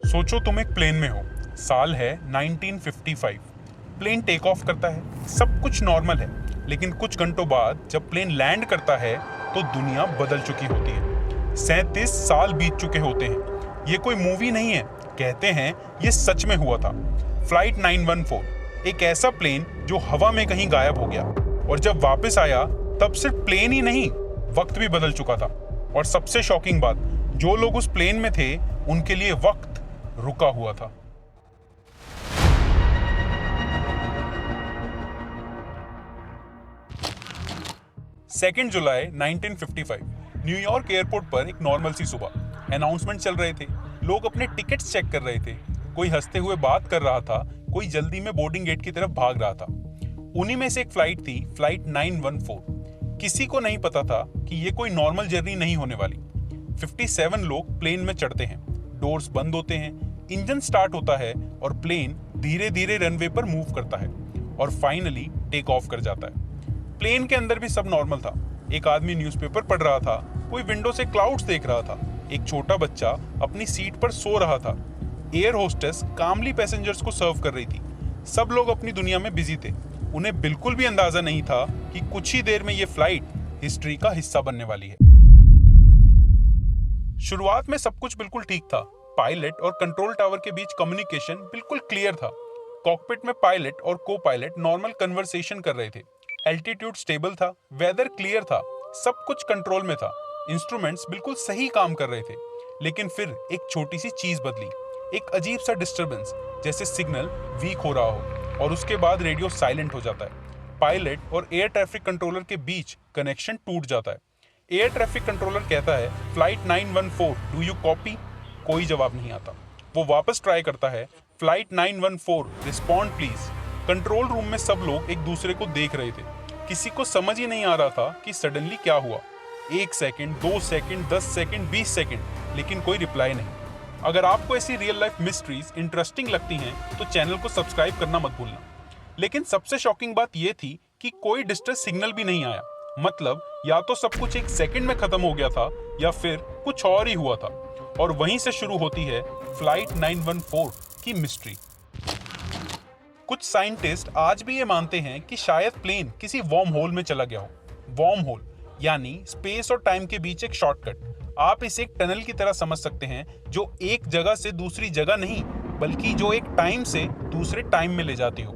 सोचो तुम एक प्लेन में हो, साल है 1955। प्लेन टेक ऑफ करता है, सब कुछ नॉर्मल है, लेकिन कुछ घंटों बाद जब प्लेन लैंड करता है तो दुनिया बदल चुकी होती है। 37 साल बीत चुके होते हैं। ये कोई मूवी नहीं है, कहते हैं ये सच में हुआ था। फ्लाइट 914, एक ऐसा प्लेन जो हवा में कहीं गायब हो गया, और जब वापस आया तब सिर्फ प्लेन ही नहीं, वक्त भी बदल चुका था। और सबसे शॉकिंग बात, जो लोग उस प्लेन में थे उनके लिए वक्त रुका हुआ था। सेकेंड जुलाई 1955, न्यूयॉर्क एयरपोर्ट पर एक नॉर्मल सी सुबह। अनाउंसमेंट चल रहे थे, लोग अपने टिकट्स चेक कर रहे थे, कोई हंसते हुए बात कर रहा था, कोई जल्दी में बोर्डिंग गेट की तरफ भाग रहा था। उन्हीं में से एक फ्लाइट थी, फ्लाइट 914। किसी को नहीं पता था कि ये कोई नॉर्मल जर्नी नहीं होने वाली। 57 लोग प्लेन में चढ़ते हैं, डोर्स बंद होते हैं, इंजन स्टार्ट होता है और प्लेन धीरे धीरे रनवे पर मूव करता है और फाइनली टेक ऑफ कर जाता है। प्लेन के अंदर भी सब नॉर्मल था। एक आदमी न्यूज़पेपर पढ़ रहा था, कोई विंडो से क्लाउड्स देख रहा था, एक छोटा बच्चा अपनी सीट पर सो रहा था। एयर होस्टेस कामली पैसेंजर्स को सर्व कर रही थी। सब लोग अपनी दुनिया में बिजी थे। उन्हें बिल्कुल भी अंदाजा नहीं था कि कुछ ही देर में ये फ्लाइट हिस्ट्री का हिस्सा बनने वाली है। शुरुआत में सब कुछ बिल्कुल ठीक था। पायलट और कंट्रोल टावर के बीच कम्युनिकेशन बिल्कुल क्लियर था। कॉकपिट में पायलट और को पायलट नॉर्मल कन्वर्सेशन कर रहे थे। एल्टीट्यूड स्टेबल था, वेदर क्लियर था, सब कुछ कंट्रोल में था। इंस्ट्रूमेंट्स बिल्कुल सही काम कर रहे थे। लेकिन फिर एक छोटी सी चीज बदली, एक अजीब सा डिस्टर्बेंस, जैसे सिग्नल वीक हो रहा हो और उसके बाद रेडियो साइलेंट हो जाता है। पायलट और एयर ट्रैफिक कंट्रोलर के बीच कनेक्शन टूट जाता है। एयर ट्रैफिक कंट्रोलर कहता है, फ्लाइट 914, डू यू कॉपी? कोई जवाब नहीं आता। वो वापस ट्राई करता है, flight 914, respond please. Control room में सब लोग एक दूसरे को देख रहे थे। किसी को समझ ही नहीं आ रहा था कि सडनली क्या हुआ। 1 सेकंड, 2 सेकंड, 10 सेकंड, 20 सेकंड, लेकिन कोई रिप्लाई नहीं। अगर आपको ऐसी रियल लाइफ मिस्ट्रीज इंटरेस्टिंग लगती हैं तो चैनल को सब्सक्राइब करना मत भूलना। लेकिन सबसे शॉकिंग बात यह थी कि कोई डिस्ट्रेस सिग्नल भी नहीं आया। मतलब या तो सब कुछ 1 सेकंड में खत्म हो गया था या फिर कुछ और ही हुआ था। और वहीं से शुरू होती है फ्लाइट 914 की मिस्ट्री। कुछ साइंटिस्ट आज भी ये मानते हैं कि शायद प्लेन किसी वार्म होल में चला गया हो। वार्म होल यानी स्पेस और टाइम के बीच एक शॉर्टकट। आप इसे एक टनल की तरह समझ सकते हैं, जो एक जगह से दूसरी जगह नहीं, बल्कि जो एक टाइम से दूसरे टाइम में ले जाती हो।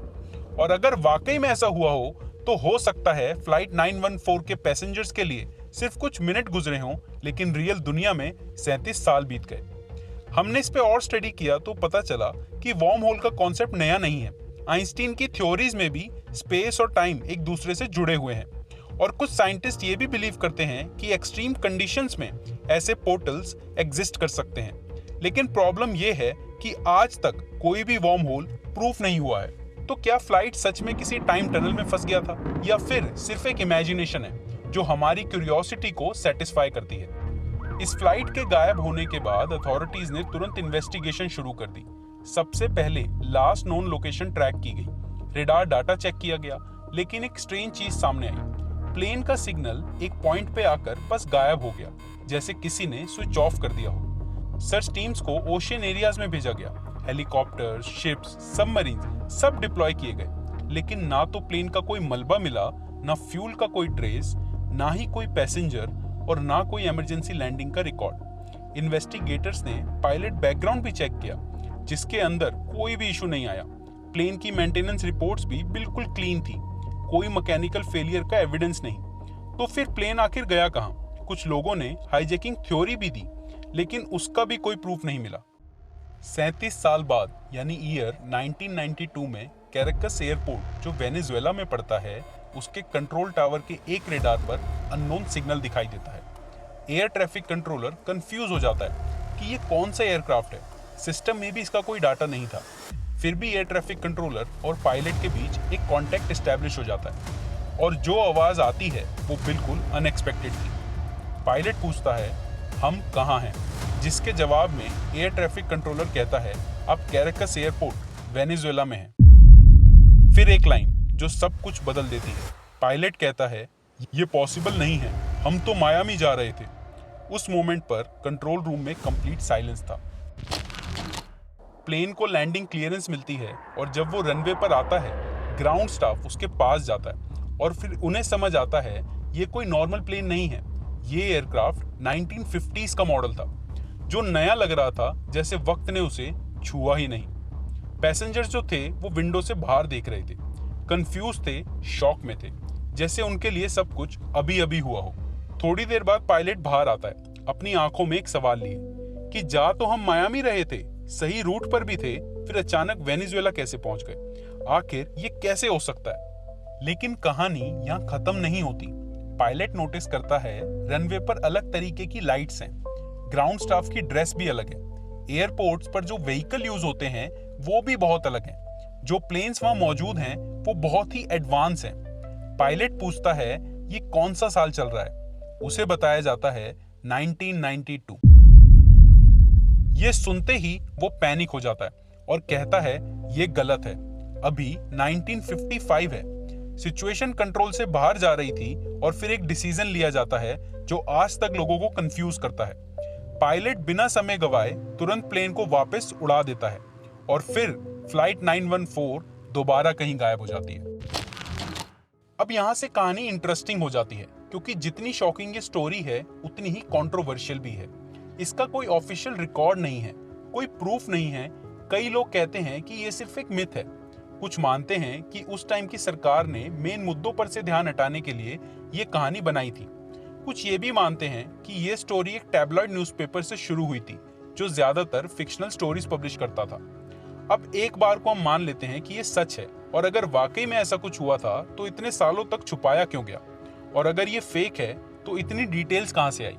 और अगर वाकई में ऐसा हुआ हो सकता है फ्लाइट 914 के पैसेंजर्स के लिए सिर्फ कुछ मिनट गुजरे हों, लेकिन रियल दुनिया में 37 साल बीत गए। हमने इस पे और स्टडी किया तो पता चला कि वार्म होल का कॉन्सेप्ट नया नहीं है। आइंस्टीन की थ्योरीज में भी स्पेस और टाइम एक दूसरे से जुड़े हुए हैं। और कुछ साइंटिस्ट ये भी बिलीव करते हैं कि एक्सट्रीम कंडीशंस में ऐसे पोर्टल्स एग्जिस्ट कर सकते हैं। लेकिन प्रॉब्लम ये है कि आज तक कोई भी वार्म होल प्रूफ नहीं हुआ है। तो क्या फ्लाइट सच में किसी टाइम टनल में फंस गया था, या फिर सिर्फ एक इमेजिनेशन है जो हमारी क्यूरियोसिटी को सेटिस्फाई करती है? इस फ्लाइट के गायब होने के बाद अथॉरिटीज ने तुरंत इन्वेस्टिगेशन शुरू कर दी। सबसे पहले लास्ट नोन लोकेशन ट्रैक की गई, रेडार डाटा चेक किया गया, लेकिन एक स्ट्रेंज चीज सामने आई। प्लेन का सिग्नल एक पॉइंट पे आकर बस गायब हो गया, जैसे किसी ने स्विच ऑफ कर दिया हो। सर्च टीम्स को ओशियन एरियाज में भेजा गया। हेलीकॉप्टर्स, शिप्स, सबमरीन सब डिप्लॉय किए गए, लेकिन ना तो प्लेन का कोई मलबा मिला, ना फ्यूल का कोई ट्रेस, ना ही कोई पैसेंजर और ना कोई इमरजेंसी लैंडिंग का रिकॉर्ड। इन्वेस्टिगेटर्स ने पायलट बैकग्राउंड भी चेक किया, जिसके अंदर कोई भी इशू नहीं आया। प्लेन की मेंटेनेंस रिपोर्ट्स भी बिल्कुल क्लीन थी, कोई मैकेनिकल फेलियर का एविडेंस नहीं। तो फिर प्लेन आखिर गया कहाँ? कुछ लोगों ने हाईजैकिंग थ्योरी भी दी, लेकिन उसका भी कोई प्रूफ नहीं मिला। 37 साल बाद यानी ईयर 1992 में कैरेकस एयरपोर्ट, जो वेनेजुएला में पड़ता है, उसके कंट्रोल टावर के एक रेडार पर अननोन सिग्नल दिखाई देता है। एयर ट्रैफिक कंट्रोलर कंफ्यूज हो जाता है कि ये कौन सा एयरक्राफ्ट है। सिस्टम में भी इसका कोई डाटा नहीं था। फिर भी एयर ट्रैफिक कंट्रोलर और पायलट के बीच एक कॉन्टैक्ट एस्टैब्लिश हो जाता है, और जो आवाज़ आती है वो बिल्कुल अनएक्सपेक्टेड थी। पायलट पूछता है, हम कहाँ हैं? जिसके जवाब में एयर ट्रैफिक कंट्रोलर कहता है, आप कैरेकस एयरपोर्ट वेनेजुएला में हैं। फिर एक लाइन जो सब कुछ बदल देती है। पायलट कहता है, ये पॉसिबल नहीं है, हम तो मायामी जा रहे थे। उस मोमेंट पर कंट्रोल रूम में कंप्लीट साइलेंस था। प्लेन को लैंडिंग क्लियरेंस मिलती है और जब वो रनवे पर आता है ग्राउंड स्टाफ उसके पास जाता है और फिर उन्हें समझ आता है ये कोई नॉर्मल प्लेन नहीं है, ये एयरक्राफ्ट 1950s का मॉडल था जो नया लग रहा था, जैसे वक्त ने उसे छुआ ही नहीं। पैसेंजर्स जो थे वो विंडो से बाहर देख रहे थे, कंफ्यूज थे, शॉक में थे, जैसे उनके लिए सब कुछ अभी अभी हुआ हो। थोड़ी देर बाद पायलट बाहर आता है, अपनी आंखों में एक सवाल लिए कि जा तो हम मायामी रहे थे, सही रूट पर भी थे, फिर अचानक वेनेजुएला कैसे पहुंच गए, आखिर ये कैसे हो सकता है। लेकिन कहानी यहाँ खत्म नहीं होती। पायलट नोटिस करता है रनवे पर अलग तरीके की लाइट्स हैं, ग्राउंड स्टाफ की ड्रेस भी अलग है, एयरपोर्ट्स पर जो व्हीकल यूज होते हैं वो भी बहुत अलग हैं, जो प्लेन्स वहां मौजूद हैं वो बहुत ही एडवांस हैं। पायलट पूछता है ये कौन सा साल चल रहा है, उसे बताया जाता है 1992। ये सुनते ही वो पैनिक हो जाता है और कहता है ये गलत है, अभी 1955 है। सिचुएशन कंट्रोल से बाहर जा रही थी और फिर एक डिसीजन लिया जाता है जो आज तक लोगों को कंफ्यूज करता है। पायलट बिना समय गवाए तुरंत प्लेन को वापस उड़ा देता है और फिर फ्लाइट 914 दोबारा कहीं गायब हो जाती है। अब यहाँ से कहानी इंटरेस्टिंग हो जाती है क्योंकि जितनी शॉकिंग ये स्टोरी है उतनी ही कंट्रोवर्शियल भी है। इसका कोई ऑफिशियल रिकॉर्ड नहीं है, कोई प्रूफ नहीं है। कई लोग कहते हैं कि ये सिर्फ एक मिथ है, कुछ मानते हैं कि उस टाइम की सरकार ने मेन मुद्दों पर से ध्यान हटाने के लिए ये कहानी बनाई थी। कुछ ये भी मानते हैं कि ये स्टोरी एक टैबलॉइड न्यूज़पेपर से शुरू हुई थी जो ज्यादातर फिक्शनल स्टोरीज पब्लिश करता था। अब एक बार को हम मान लेते हैं कि ये सच है, और अगर वाकई में ऐसा कुछ हुआ था तो इतने सालों तक छुपाया क्यों गया, और अगर ये फेक है तो इतनी डिटेल्स कहाँ से आई।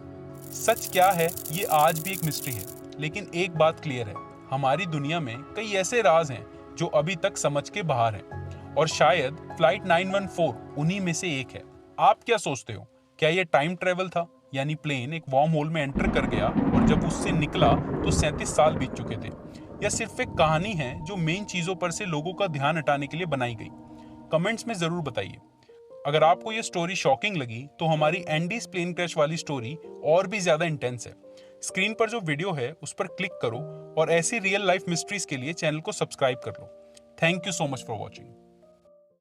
सच क्या है ये आज भी एक मिस्ट्री है, लेकिन एक बात क्लियर है, हमारी दुनिया में कई ऐसे राज हैं जो अभी तक समझ के बाहर हैं, और शायद फ्लाइट 914 उन्हीं में से एक है। आप क्या सोचते हो, क्या ये टाइम ट्रेवल था, यानी प्लेन एक वार्म होल में एंटर कर गया और जब उससे निकला तो 37 साल बीत चुके थे, या सिर्फ एक कहानी है जो मेन चीजों पर से लोगों का ध्यान हटाने के लिए बनाई गई? कमेंट्स में जरूर बताइए। अगर आपको ये स्टोरी शॉकिंग लगी तो हमारी एंडीज प्लेन क्रैश वाली स्टोरी और भी ज्यादा इंटेंस है। स्क्रीन पर जो वीडियो है उस पर क्लिक करो और ऐसी रियल लाइफ मिस्ट्रीज के लिए चैनल को सब्सक्राइब कर लो। Thank you so much for watching.